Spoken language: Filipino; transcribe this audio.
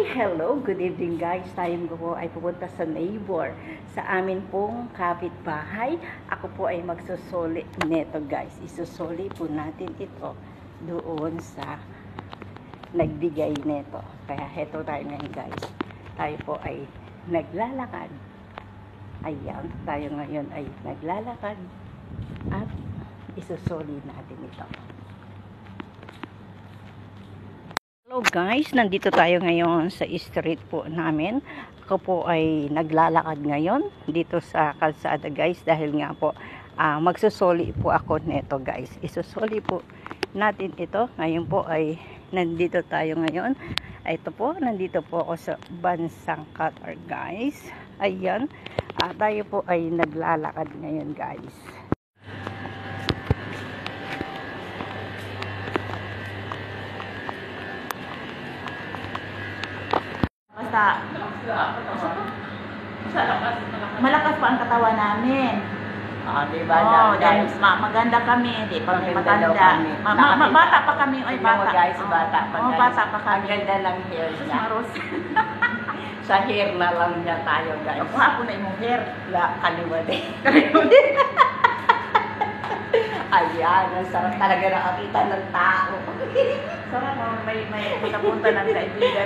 Hello, good evening guys. Tayo po ay pupunta sa neighbor. Sa amin pong kapitbahay. Ako po ay magsusoli neto guys. Isusoli po natin ito doon sa nagbigay neto. Kaya heto tayo ngayon guys. Tayo po ay naglalakad. Ayan, tayo ngayon ay naglalakad. At isusoli natin ito. Hello guys, nandito tayo ngayon sa street po namin. Ako po ay naglalakad ngayon dito sa kalsada guys dahil nga po magsusoli po ako neto guys. Isusoli po natin ito. Ngayon po ay nandito tayo ngayon. Ito po, nandito po ako sa Bansang Qatar guys. Ayan, tayo po ay naglalakad ngayon guys. Basta, malakas pa ang katawan namin. Diba Guys, maganda kami, di pa kami maganda. Bata pa kami, oy bata. Guys, bata pa guys. Bata pa kami. Ang ganda ng hair niya. Maros. Sa hair na lang niya tayo guys. Ako hapon na imong hair. Kaliwa din. Ayan, ang sarap talaga nakakita ng tao. Sarap mo, may nakapunta ng kaibigan.